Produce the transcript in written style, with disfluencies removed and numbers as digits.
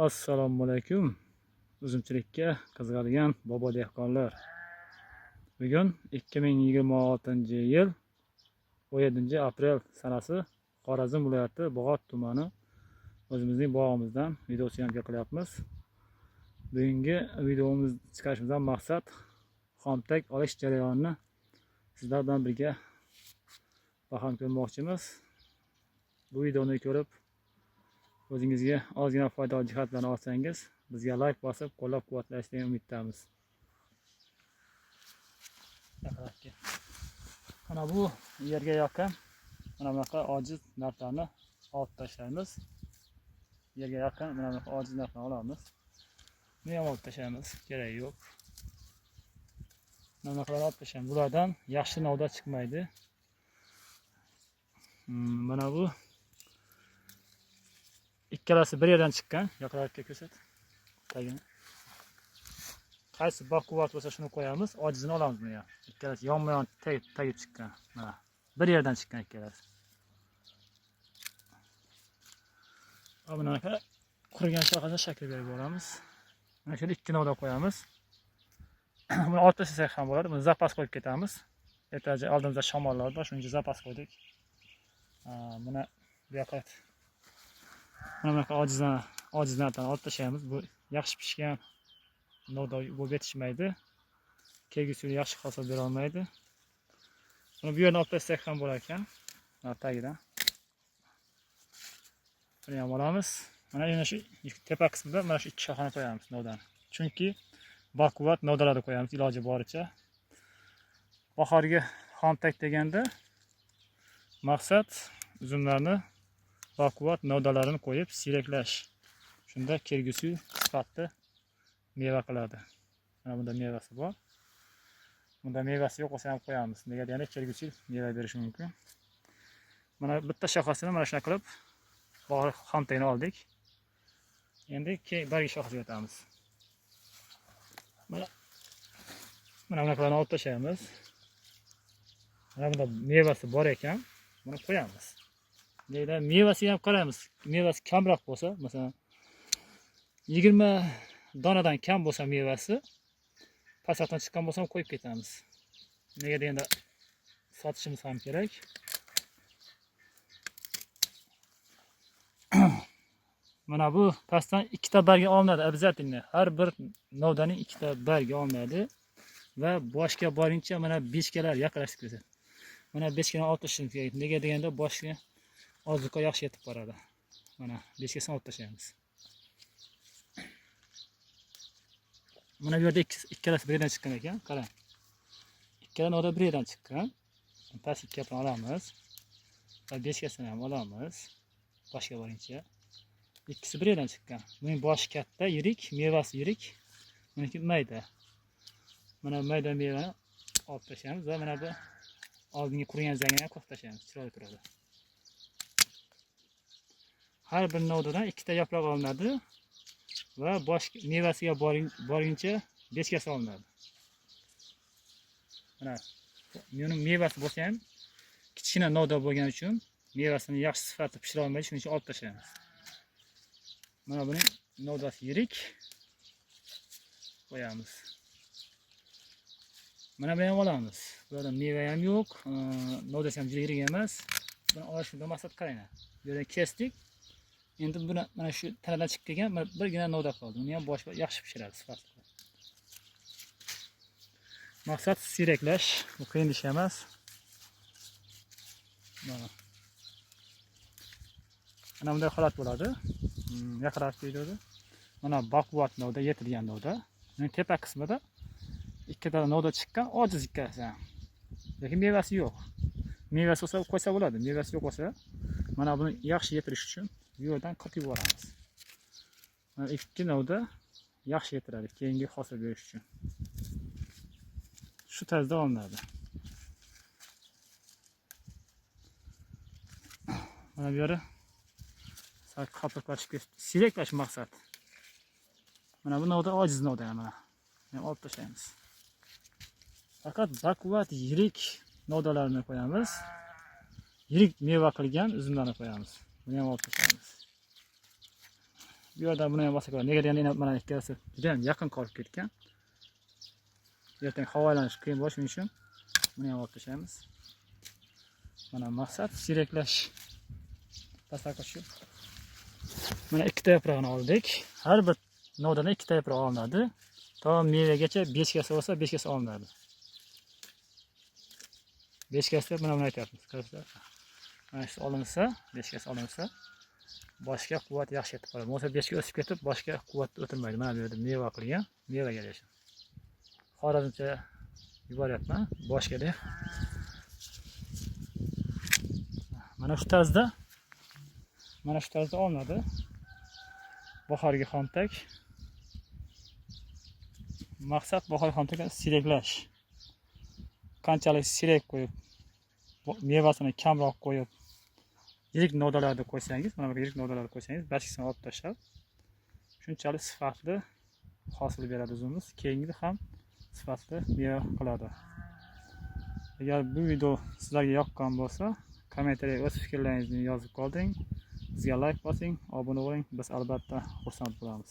Assalomu alaykum. Uzumchilikka qiziqadigan bobo dehqonlar. Bugun 2026-yil 17-aprel sanasi Xorazm viloyati Bog'ot tumani o'zimizning bog'imizdan video syomka qilyapmiz. Bugungi videomiz chiqarishimizdan maqsad xomtak olish jarayonini sizlar bilan birga baham ko'rmoqchimiz. Bu videoni ko'rib o'zingizga ozgina foydali jihatlarni olsangiz, bizga like bosib, qo'llab-quvvatlashni umiddamiz. Mana bu yerga yoqqan mana bunaqa ojiz narxlarni olib tashlaymiz. Yerga yoqqan mana bunaqa ojiz narxlarni olamiz. Buni ham olib tashlaymiz, kerak yo'q. Mana bunaqalarni olib tashlaymiz. Bulardan yaxshi novda chiqmaydi. Mana bu ikkalasi bir yerdan chiqqan. Yoqlarga ko'rsat. Tagini. Qaysi baquvvat bo'lsa shuni qo'yamiz, ojizini olamiz buni ham. Ikkalasi yonma-yon tagib chiqqan. Mana bir yerdan chiqqan ikkalasi. Bunaqa qurigan shoxaga shakl berib olamiz. Mana shuni ikki novda qo'yamiz. Buni olib tashlasak ham bo'ladi. Buni zapas qo'yib ketamiz. Ertaga oldimizda shamollar bor, shuning uchun zapas qo'ydik. Buni bu yoqqa mana bunaqa ojizlardan olib tashlaymiz. Bu yaxshi pishgan novda bo'lib yetishmaydi. Kelgusi yil yaxshi hosil bera olmaydi. Buni bu yerdan olib tashlasak ham bo'lar ekan. Mana tagidan. Buni ham olamiz. Mana yana shu tepa qismida mana shu ikki shoxani qo'yamiz novdan. Chunki baquvvat novdalarni qo'yamiz iloji boricha. Bahorgi xomtak deganda maqsad uzumlarni baquvvat novdalarini qo'yib siyraklash. Shunda kelgusi sifatli meva qiladi. Mana bunda mevasi bor. Bunda mevasi yo'q bo'lsa ham qo'yamiz. Nega deganda kelgusi meva berishi mumkin. Mana bitta shoxasini mana shuna qilib bahor xomtakni oldik. Endi keyin bargi shoxasiga o'tamiz. Mana bunaqalarni olib tashlaymiz. Mana bunda mevasi bor ekan, buni qo'yamiz. Nega mevasi ham qaraymiz. Mevasi kamroq bo'lsa, masalan 20 donadan kam bo'lsa mevasi, pasatdan chiqqan bo'lsa ham qo'yib ketamiz. Nega deganda sotishimiz ham kerak. Mana bu pastdan ikkita bargi olinadi, обязательно. Har bir novdaning ikkita bargi olinadi va boshga borincha mana beshkalar yaqinlashib ketadi. Mana beshkani olib tashlashimiz kerak. Nega deganda boshga ozuqa yaxshi yetib boradi. Mana beshkasini olib tashlaymiz. Mana bu yerda ikkalasi bir yerdan chiqqan ekan, qarang. Ikkala novda bir yerdan chiqqan. Past ikkasini olamiz. Va beshkasini ham olamiz. Boshga borincha. İkisi bir yerdan chiqqan. Buning boshi katta, yirik, mevasi yirik. Buniki mayda. Mana mayda mevani olib tashlaymiz va mana bu oldingi qurigan zangini ham qo'yib tashlaymiz. Chiroyli turadi. Har bir novdadan ikkita yaproq olinadi va bosh mevasiga borguncha beshkasi olinadi. Mana mening mevasi bo'lsa ham kichkina novda bo'lgani uchun mevasini yaxshi sifatli pishira olmaydi, shuning uchun olib tashlaymiz. Mana buning novdasi yirik qo'yamiz. Mana buni ham olamiz. Bularda meva ham yo'q, novdasi ham juda yirik emas. Buni olishga maqsad qaranglar. Bu yerdan kesdik. Endi buni mana shu tanadan chiqib kelgan birgina novda qoldi. Uni ham boshqa yaxshi pishiradi sifatli. Maqsad siyraklash, bu qiyin ish emas. Mana bunday holat bo'ladi. Yaqinroq videoda. Mana baquvvat novda, yetilgan novda. Uning tepa qismida ikkita novda chiqqan, ojiz ikkalasi. Lekin mevasi yo'q. Mevasi bo'lsa qo'ysa bo'ladi. Mevasi yo'q bo'lsa, mana buni yaxshi yetirish uchun bu yerdan qirqib yuboramiz. Mana ikki novda yaxshi yetiradi, keyingi hosil berish uchun. Shu tarzda olinadi. Mana bu yerda qapiqlashib siyraklash maqsad. Mana bu novda ojiz novda mana. Ham olib tashlaymiz. Faqat baquvvat yirik novdalarni qo'yamiz. Yirik meva qilgan uzumlarni qo'yamiz. Buni ham olib tashlaymiz. Bu yerda buni ham bossak bo'ladi. Nega deganda mana ikkalasi juda ham yaqin qolib ketgan. Ertaga havolanish qiyin bo'lishi uchun buni ham olib tashlaymiz. Mana maqsad siyraklash. Pastga shu. Mana ikkita yaprog'ini oldik. Har bir novdadan ikkita yaproq olinadi. To mevagacha 5 kasa bo'lsa 5 kasa olinadi. 5 kasa mana buni aytyapmiz. Mana shu olinsa, 5 kasa olinsa boshga quvvat yaxshi yetib qoladi. Bo'lsa 5 ga o'sib ketib, boshga quvvat o'tirmaydi. Mana bu yerda meva qilgan, mevaga yarasha. Xorazmcha yuboryapman boshga deb. Mana shu tarzda olinadi. Bahorgi xomtak. Maqsad bahorgi xomtakni siyraklash. Qanchalik siyrak qo'yib, mevasini kamroq qo'yib, yirik novdalarni qo'ysangiz, mana bu yirik novdalarni qo'ysangiz, barchasini olib tashlab, shunchalik sifatli hosil beradi o'zimiz. Keyingi ham sifatli meva qiladi. Agar bu video sizlarga yoqqan bo'lsa, kommentariyaga o'z fikrlaringizni yozib qolding. Bizga like bosing, obuna bo'ling. Biz albatta xursand bo'lamiz.